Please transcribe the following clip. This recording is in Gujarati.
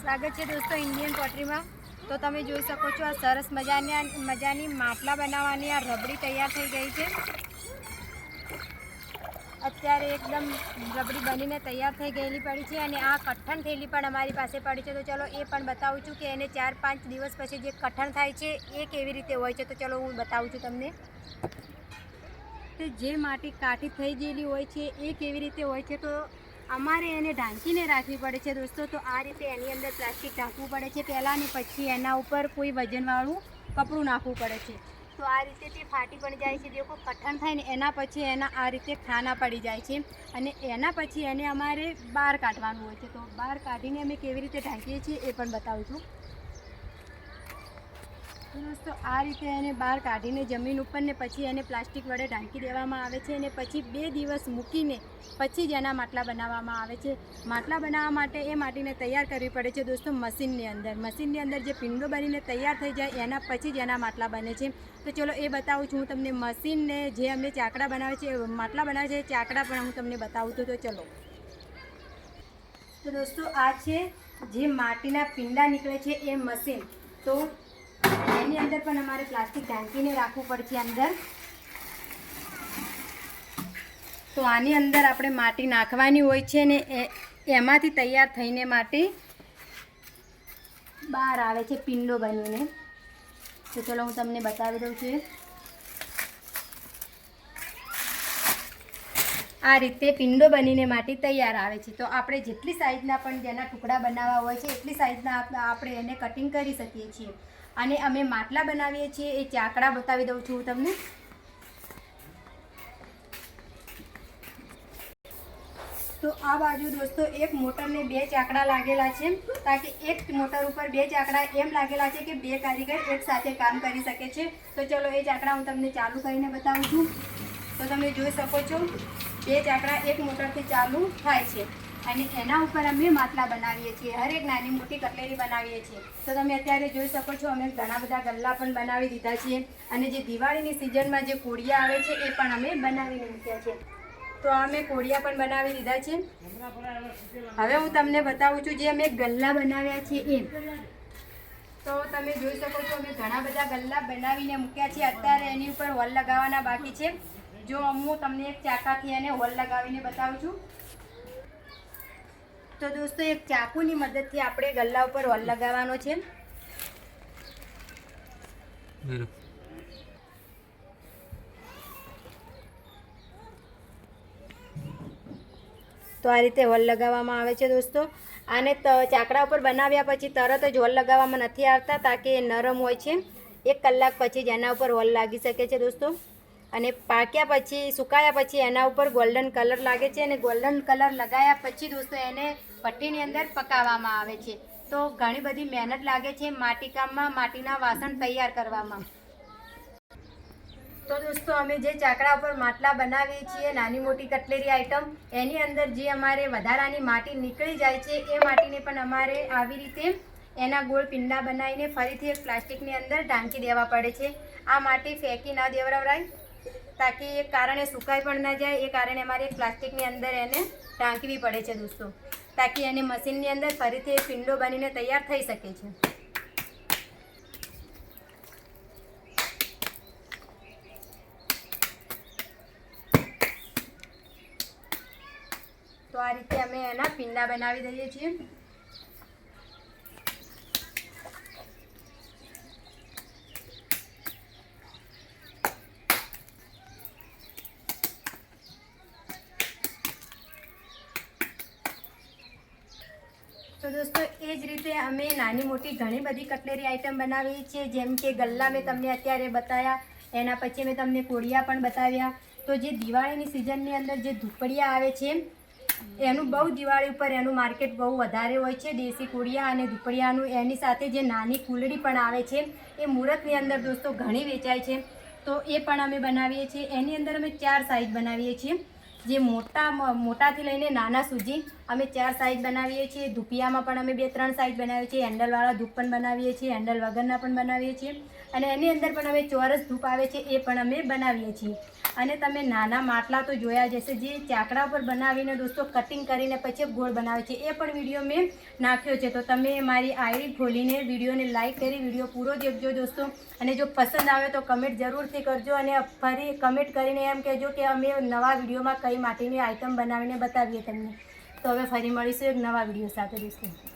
સ્વાગત છે દોસ્તો ઇન્ડિયન પોટરીમાં। તો તમે જોઈ શકો છો આ સરસ મજાની માટલા બનાવવાની આ રબડી તૈયાર થઈ ગઈ છે। અત્યારે એકદમ રબડી બનીને તૈયાર થઈ ગયેલી પડી છે અને આ કઠણ થેલી પણ અમારી પાસે પડી છે। તો ચલો એ પણ બતાવું છું કે એને 4-5 દિવસ પછી જે કઠણ થાય છે એ કેવી રીતે હોય છે। તો ચલો હું બતાવું છું તમને કે જે માટી કાઠી થઈ ગયેલી હોય છે એ કેવી રીતે હોય છે। તો અમારે એને ઢાંકીને રાખવી પડે છે દોસ્તો। તો આ રીતે એની અંદર પ્લાસ્ટિક ઢાંકવું પડે છે પહેલાં, અને પછી એના ઉપર કોઈ વજનવાળું કપડું નાખવું પડે છે। તો આ રીતે તે ફાટી પડી જાય છે। દેખો કઠણ થાય ને એના પછી એના આ રીતે ખાના પડી જાય છે અને એના પછી એને અમારે બહાર કાઢવાનું હોય છે। તો બહાર કાઢીને અમે કેવી રીતે ઢાંકીએ છીએ એ પણ બતાવું છું। તો દોસ્તો આ રીતે એને બહાર કાઢીને જમીન ઉપર ને પછી એને પ્લાસ્ટિક વડે ઢાંકી દેવામાં આવે છે અને પછી 2 દિવસ મૂકીને પછી જ એના માટલા બનાવવામાં આવે છે। માટલા બનાવવા માટે એ માટીને તૈયાર કરવી પડે છે દોસ્તો મશીનની અંદર જે પિંડો બનીને તૈયાર થઈ જાય એના પછી જ એના માટલા બને છે। તો ચલો એ બતાવું છું હું તમને મશીનને જે અમે ચાકડા બનાવે છે માટલા બનાવે છે ચાકડા પણ હું તમને બતાવું છું। તો ચલો તો દોસ્તો આ છે જે માટીના પિંડા નીકળે છે એ મશીન। તો એની અંદર પણ અમારે પ્લાસ્ટિક ઢાંકીને રાખવું પડશે અંદર। તો આની અંદર આપણે માટી નાખવાની હોય છે ને એમાંથી તૈયાર થઈને માટી બહાર આવે છે પિંડો બનીને। તો ચલો હું તમને બતાવી દઉં છું। આ રીતે પિંડો બનીને માટી તૈયાર આવે છે। તો આપણે જેટલી સાઈઝના પણ જેના ટુકડા બનાવવા હોય છે એટલી સાઈઝના આપણે એને કટિંગ કરી શકીએ છીએ। અને અમે માટલા બનાવીએ છીએ એ ચાકડા બતાવી દઉં છું હું તમને। તો આ બાજુ દોસ્તો એક મોટરને 2 ચાકડા લાગેલા છે, તાકી એક મોટર ઉપર 2 ચાકડા એમ લાગેલા છે કે 2 કારીગર એક સાથે કામ કરી શકે છે। તો ચલો એ ચાકડા હું તમને ચાલુ કરીને બતાવું છું। તો તમે જોઈ શકો છો 2 ચાકડા એક મોટરથી ચાલુ થાય છે અને એના ઉપર અમે માટલા બનાવીએ છીએ। હરેક નાની મોટી કટલેરી બનાવીએ છીએ। તો તમે અત્યારે જોઈ શકો છો અમે ઘણા બધા ગલ્લા પણ બનાવી દીધા છે અને જે દિવાળીની સિઝનમાં જે કોડિયા આવે છે એ પણ અમે બનાવીને મૂક્યા છે। તો અમે કોડિયા પણ બનાવી દીધા છે। હવે હું તમને બતાવું છું જે અમે ગલ્લા બનાવ્યા છે એ। તો તમે જોઈ શકો છો અમે ઘણા બધા ગલ્લા બનાવીને મૂક્યા છે। અત્યારે એની ઉપર હોલ લગાવવાના બાકી છે। જો હું તમને એક ચાકાથી એને હોલ લગાવીને બતાવું છું। તો દોસ્તો એક ચાકુની મદદથી આપણે ગલ્લા ઉપર હોલ લગાવવાનો છે। તો આ રીતે હોલ લગાવવામાં આવે છે દોસ્તો। આને ચાકડા ઉપર બનાવ્યા પછી તરત જ હોલ લગાવવામાં નથી આવતા, તાકી એ નરમ હોય છે। 1 કલાક પછી જ એના ઉપર હોલ લાગી શકે છે દોસ્તો। અને પાક્યા પછી સુકાયા પછી એના ઉપર ગોલ્ડન કલર લાગે છે અને ગોલ્ડન કલર લગાવ્યા પછી દોસ્તો એને ભઠ્ઠીની અંદર પકાવવામાં આવે છે। તો ઘણી બધી મહેનત લાગે છે માટીકામમાં, માટીના વાસણ તૈયાર કરવામાં। તો દોસ્તો અમે જે ચાકડા ઉપર માટલા બનાવીએ છીએ નાની મોટી કટલેરી આઈટમ, એની અંદર જે અમારે વધારાની માટી નીકળી જાય છે એ માટીને પણ અમારે આવી રીતે એના ગોળ પિંડા બનાવીને ફરીથી એક પ્લાસ્ટિકની અંદર ઢાંકી દેવા પડે છે। આ માટી ફેંકી ના દેવરાય, તાકી એ કારણે સુકાઈ પણ ના જાય, એ કારણે અમારે એક પ્લાસ્ટિકની અંદર એને ઢાંકવી પડે છે દોસ્તો, તાકી એને મશીનની અંદર ફરીથી એક પિંડો બનીને તૈયાર થઈ શકે છે। તો આ રીતે અમે એના પિંડા બનાવી દઈએ છીએ। તો દોસ્તો એ જ રીતે અમે નાની મોટી ઘણી બધી કટલેરી આઈટમ બનાવીએ છીએ। જેમ કે ગલ્લા મેં તમને અત્યારે બતાવ્યા, એના પછી મેં તમને કોડિયા પણ બતાવ્યા। તો જે દિવાળીની સિઝનની અંદર જે ધૂપડિયા આવે છે એનું બહુ દિવાળી ઉપર એનું માર્કેટ બહુ વધારે હોય છે। દેશી કોડિયા અને ધૂપડિયાનું, એની સાથે જે નાની કુલડી પણ આવે છે એ મુહૂર્તની અંદર દોસ્તો ઘણી વેચાય છે। તો એ પણ અમે બનાવીએ છીએ। એની અંદર અમે 4 સાઈઝ બનાવીએ છીએ, જે મોટાથી લઈને નાના સુધી। અમે 4 સાઈઝ બનાવીએ છીએ. ધૂપિયામાં પણ અમે 2-3 સાઈઝ બનાવીએ છીએ. હેન્ડલવાળા ધૂપ પણ બનાવીએ છીએ, હેન્ડલ વગરના પણ બનાવીએ છીએ અને એની અંદર પણ અમે ચોરસ ધૂપ આવે છે એ પણ અમે બનાવીએ છીએ. અને તમે નાના માટલા તો જોયા જશે, જે ચાકડા પર બનાવીને દોસ્તો કટિંગ કરીને પછી ગોળ બનાવે છે, એ પણ વિડીયો મેં નાખ્યો છે. તો તમે મારી આઈડી ખોલીને વિડીયોને લાઈક કરી વિડીયો પૂરો દેખજો દોસ્તો. અને જો પસંદ આવે તો કમેન્ટ જરૂરથી કરજો અને ફરી કમેન્ટ કરીને એમ કહેજો કે અમે નવા વિડીયોમાં કઈ માટેની આઈટમ બનાવીને બતાવીએ તમને. તો હવે ફરી મળીશું એક નવા વિડીયો સાથે દોસ્તો.